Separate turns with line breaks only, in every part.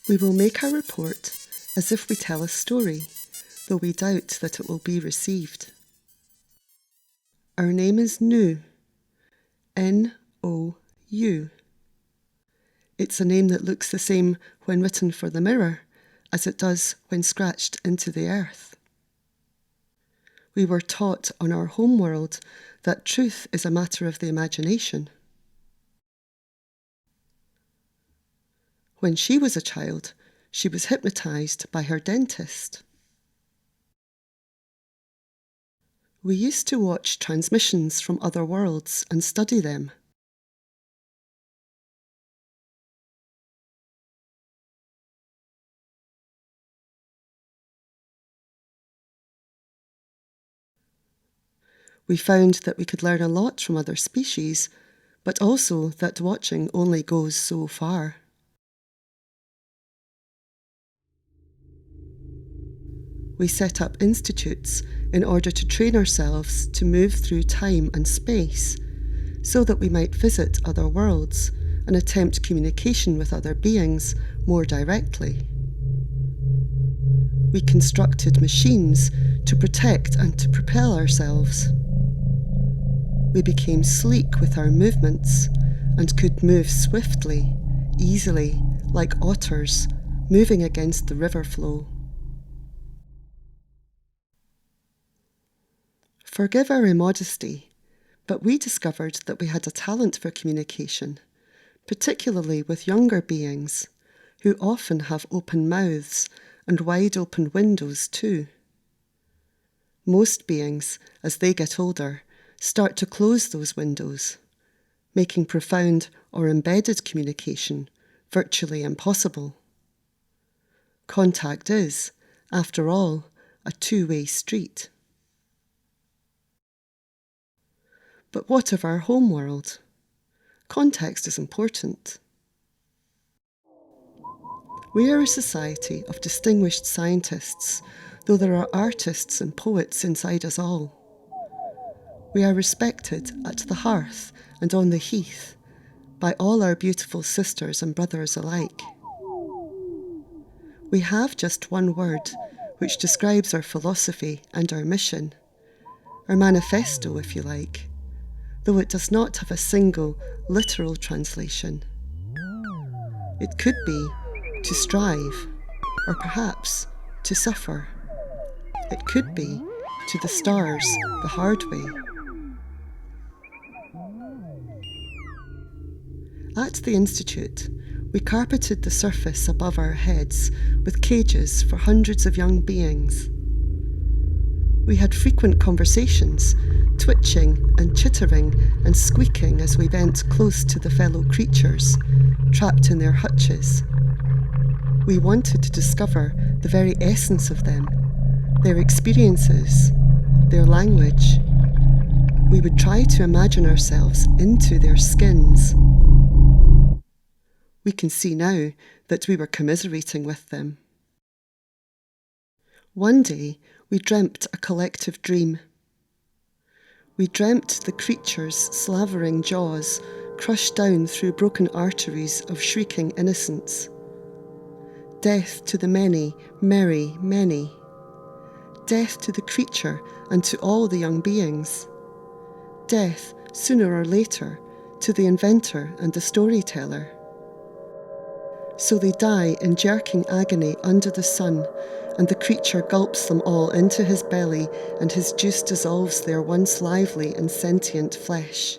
We will make our report as if we tell a story, though we doubt that it will be received. Our name is Nou, N-O-U. It's a name that looks the same when written for the mirror as it does when scratched into the earth. We were taught on our home world that truth is a matter of the imagination. When she was a child, she was hypnotised by her dentist. We used to watch transmissions from other worlds and study them. We found that we could learn a lot from other species, but also that watching only goes so far. We set up institutes in order to train ourselves to move through time and space, so that we might visit other worlds and attempt communication with other beings more directly. We constructed machines to protect and to propel ourselves. We became sleek with our movements and could move swiftly, easily, like otters, moving against the river flow. Forgive our immodesty, but we discovered that we had a talent for communication, particularly with younger beings, who often have open mouths and wide open windows too. Most beings, as they get older, start to close those windows, making profound or embedded communication virtually impossible. Contact is, after all, a two-way street. But what of our home world? Context is important. We are a society of distinguished scientists, though there are artists and poets inside us all. We are respected at the hearth and on the heath by all our beautiful sisters and brothers alike. We have just one word which describes our philosophy and our mission, our manifesto, if you like, though it does not have a single literal translation. It could be to strive, or perhaps to suffer. It could be to the stars the hard way. At the Institute, we carpeted the surface above our heads with cages for hundreds of young beings. We had frequent conversations, twitching and chittering and squeaking as we bent close to the fellow creatures, trapped in their hutches. We wanted to discover the very essence of them, their experiences, their language. We would try to imagine ourselves into their skins. We can see now that we were commiserating with them. One day, we dreamt a collective dream. We dreamt the creatures' slavering jaws crushed down through broken arteries of shrieking innocence. Death to the many, merry many. Death to the creature and to all the young beings. Death, sooner or later, to the inventor and the storyteller. So they die in jerking agony under the sun, and the creature gulps them all into his belly, and his juice dissolves their once lively and sentient flesh.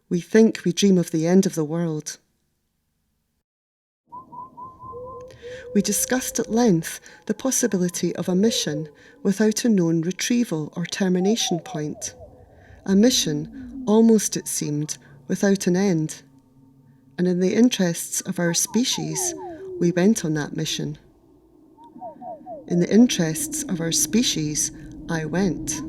We think we dream of the end of the world. We discussed at length the possibility of a mission without a known retrieval or termination point. A mission, almost it seemed, without an end. And in the interests of our species, we went on that mission. In the interests of our species, I went.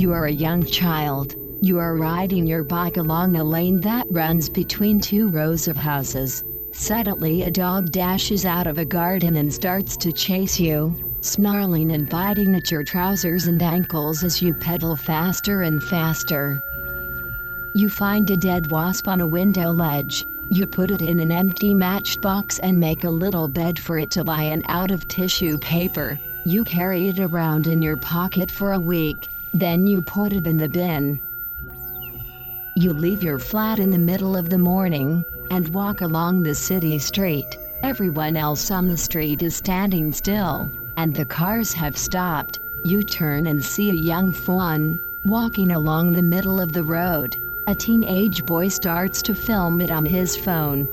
You are a young child. You are riding your bike along a lane that runs between two rows of houses. Suddenly a dog dashes out of a garden and starts to chase you, snarling and biting at your trousers and ankles as you pedal faster and faster. You find a dead wasp on a window ledge. You put it in an empty matchbox and make a little bed for it to lie in out of tissue paper. You carry it around in your pocket for a week, then you put it in the bin. You leave your flat in the middle of the morning and walk along the city street. Everyone else on the street is standing still, and the cars have stopped. You turn and see a young fawn walking along the middle of the road. A teenage boy starts to film it on his phone.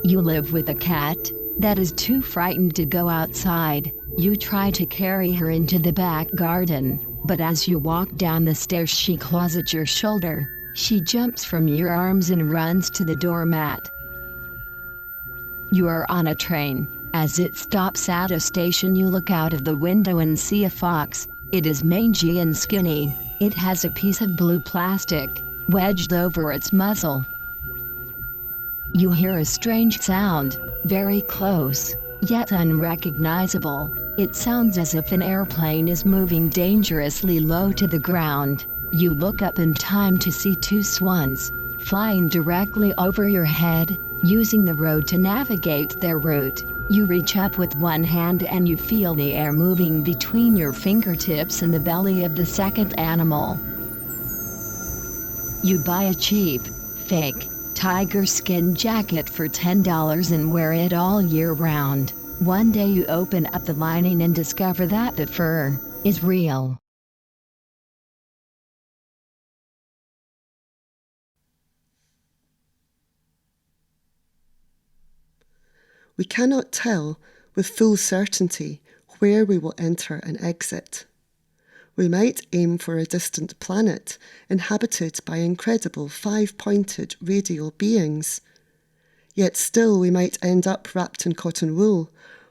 You live with a cat that is too frightened to go outside. You try to carry her into the back garden, but as you walk down the stairs she claws at your shoulder. She jumps from your arms and runs to the doormat. You are on a train. As it stops at a station you look out of the window and see a fox. It is mangy and skinny. It has a piece of blue plastic wedged over its muzzle. You hear a strange sound, very close, yet unrecognizable. It sounds as if an airplane is moving dangerously low to the ground. You look up in time to see two swans flying directly over your head, using the road to navigate their route. You reach up with one hand and you feel the air moving between your fingertips and the belly of the second animal. You buy a cheap, fake, tiger skin jacket for $10 and wear it all year round. One day you open up the lining and discover that the fur is real.
We cannot tell with full certainty where we will enter and exit. We might aim for a distant planet inhabited by incredible five-pointed radial beings. Yet still we might end up wrapped in cotton wool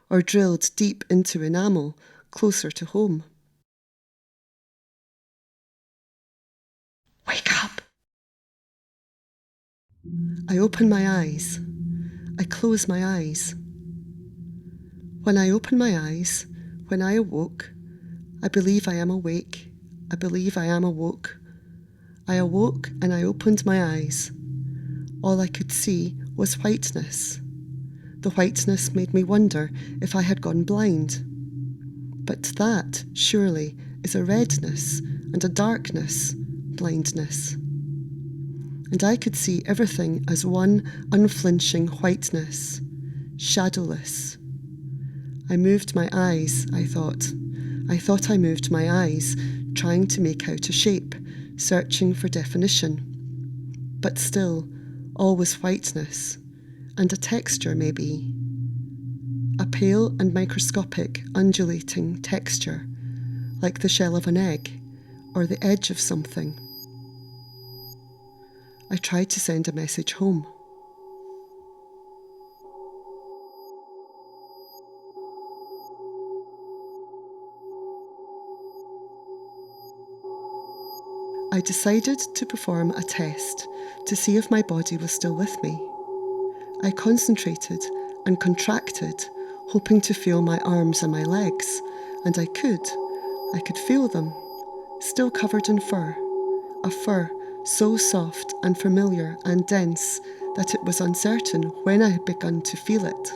or drilled deep into enamel closer to home. Wake up! I open my eyes. I close my eyes. When I open my eyes, when I awoke, I believe I am awake. I believe I am awoke. I awoke and I opened my eyes. All I could see was whiteness. The whiteness made me wonder if I had gone blind. But that, surely, is a redness and a darkness, blindness. And I could see everything as one unflinching whiteness, shadowless. I moved my eyes, I thought. I thought I moved my eyes, trying to make out a shape, searching for definition. But still, all was whiteness, and a texture maybe. A pale and microscopic, undulating texture, like the shell of an egg, or the edge of something. I tried to send a message home. I decided to perform a test to see if my body was still with me. I concentrated and contracted, hoping to feel my arms and my legs, and I could feel them, still covered in fur, a fur so soft and familiar and dense that it was uncertain when I had begun to feel it.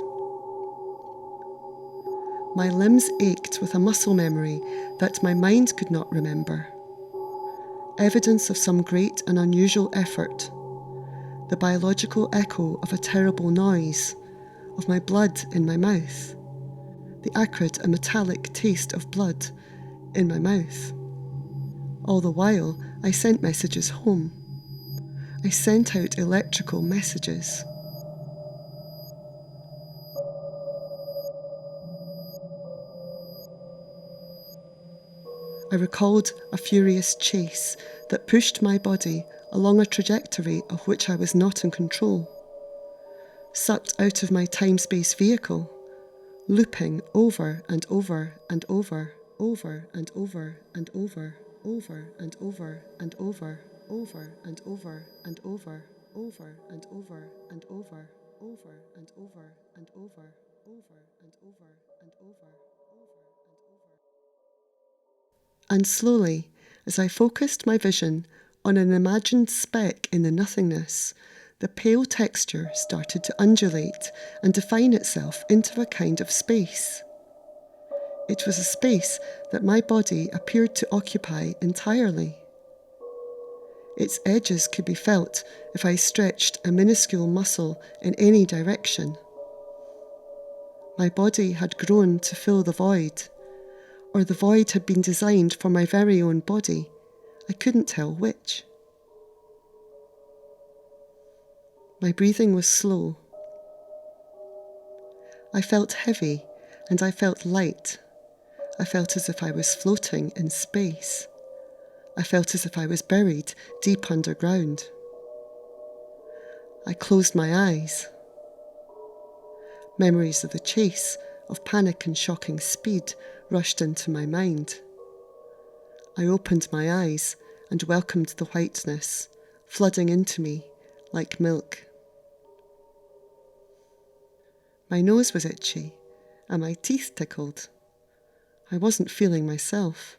My limbs ached with a muscle memory that my mind could not remember. Evidence of some great and unusual effort, the biological echo of a terrible noise, of my blood in my mouth, the acrid and metallic taste of blood in my mouth. All the while, I sent messages home. I sent out electrical messages. I recalled a furious chase that pushed my body along a trajectory of which I was not in control. Sucked out of my time-space vehicle, looping over and over and over, over and over and over. over and over and over, over and over and over, over and over and over, over and over and over, over and over and over, and slowly, as I focused my vision on an imagined speck in the nothingness, the pale texture started to undulate and define itself into a kind of space. It was a space that my body appeared to occupy entirely. Its edges could be felt if I stretched a minuscule muscle in any direction. My body had grown to fill the void, or the void had been designed for my very own body. I couldn't tell which. My breathing was slow. I felt heavy and I felt light. I felt as if I was floating in space. I felt as if I was buried deep underground. I closed my eyes. Memories of the chase, of panic and shocking speed, rushed into my mind. I opened my eyes and welcomed the whiteness, flooding into me like milk. My nose was itchy and my teeth tickled. I wasn't feeling myself.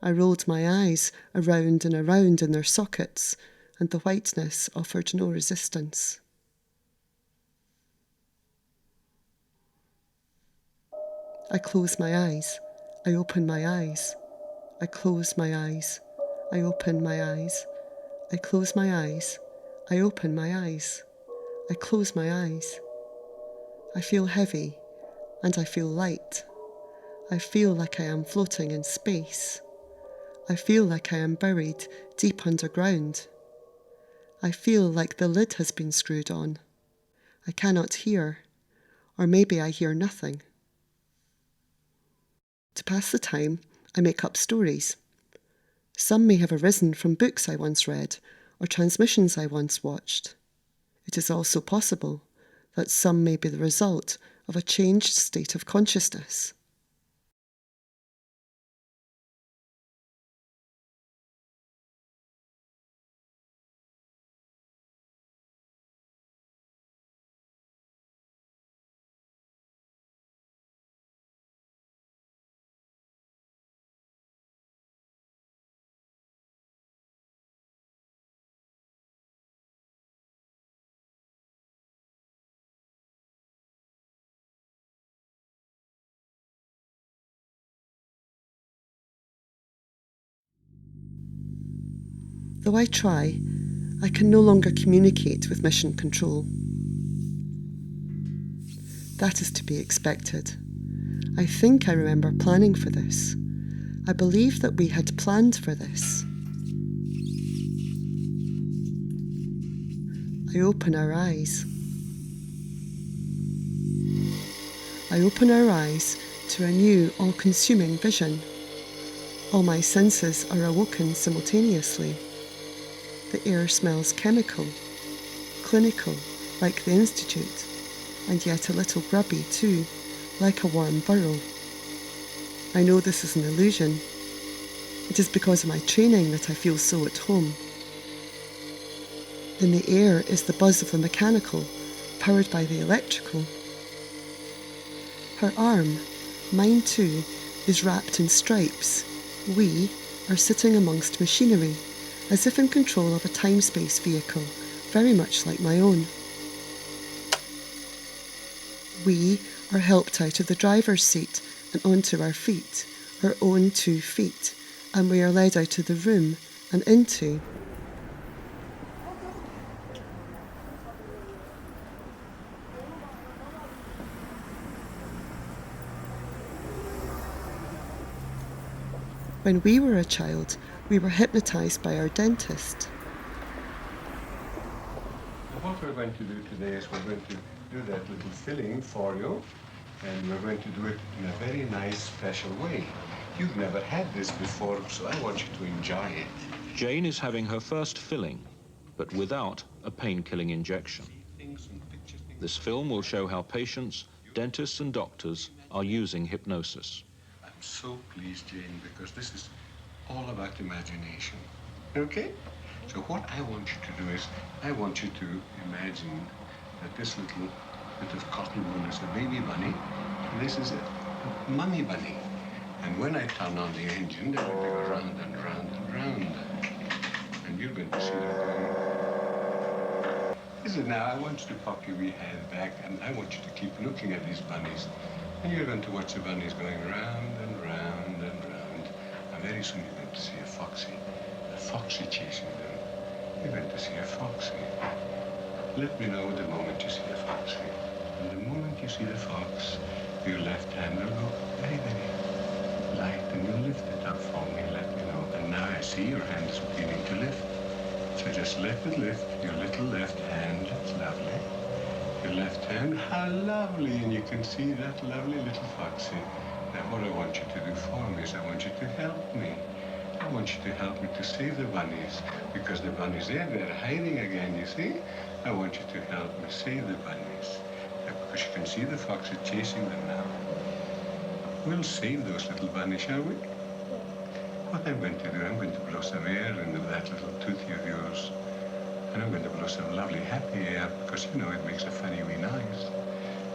I rolled my eyes around and around in their sockets, and the whiteness offered no resistance. I closed my eyes. I opened my eyes. I closed my eyes. I opened my eyes. I closed my eyes. I opened my eyes. I close my eyes. I feel heavy and I feel light. I feel like I am floating in space. I feel like I am buried deep underground. I feel like the lid has been screwed on. I cannot hear, or maybe I hear nothing. To pass the time, I make up stories. Some may have arisen from books I once read or transmissions I once watched. It is also possible that some may be the result of a changed state of consciousness. Though I try, I can no longer communicate with Mission Control. That is to be expected. I think I remember planning for this. I believe that we had planned for this. I open our eyes. I open our eyes to a new, all-consuming vision. All my senses are awoken simultaneously. The air smells chemical, clinical, like the Institute, and yet a little grubby too, like a warm burrow. I know this is an illusion. It is because of my training that I feel so at home. In the air is the buzz of the mechanical, powered by the electrical. Her arm, mine too, is wrapped in stripes. We are sitting amongst machinery, as if in control of a time-space vehicle, very much like my own. We are helped out of the driver's seat and onto our feet, our own 2 feet, and we are led out of the room and into. When we were a child, we were hypnotised by our dentist.
What we're going to do today is we're going to do that little filling for you, and we're going to do it in a very nice, special way. You've never had this before, so I want you to enjoy it.
Jane is having her first filling, but without a pain-killing injection. This film will show how patients, dentists and doctors are using hypnosis.
I'm so pleased, Jane, because this is all about imagination. Okay? So what I want you to do is, I want you to imagine that this little bit of cotton wool is a baby bunny, and this is a mummy bunny. And when I turn on the engine, they're going to go round and round and round. And you're going to see them going. Listen now, I want you to pop your wee head back, and I want you to keep looking at these bunnies. And you're going to watch the bunnies going round and round and round. And very soon you're going to see a foxy chasing them. You're going to see a foxy. Let me know the moment you see a foxy. And the moment you see the fox, your left hand will go very, very light, and you'll lift it up for me, let me know. And now I see your hand is beginning to lift. So just let it lift, your little left hand, that's lovely. Your left hand, how lovely, and you can see that lovely little foxy. Now what I want you to do for me is I want you to help me. I want you to help me to save the bunnies, because the bunnies there, they're hiding again, you see? I want you to help me save the bunnies. Because you can see the foxy chasing them now. We'll save those little bunnies, shall we? What I'm going to do, I'm going to blow some air into that little toothy of yours. And I'm going to blow some lovely happy air, because you know it makes a funny wee noise.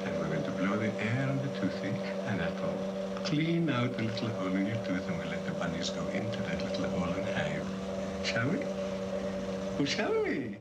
And we're going to blow the air on the toothy, and that will clean out the little hole in your tooth, and we'll let the bunnies go into that little hole and hide. Shall we? Oh, shall we?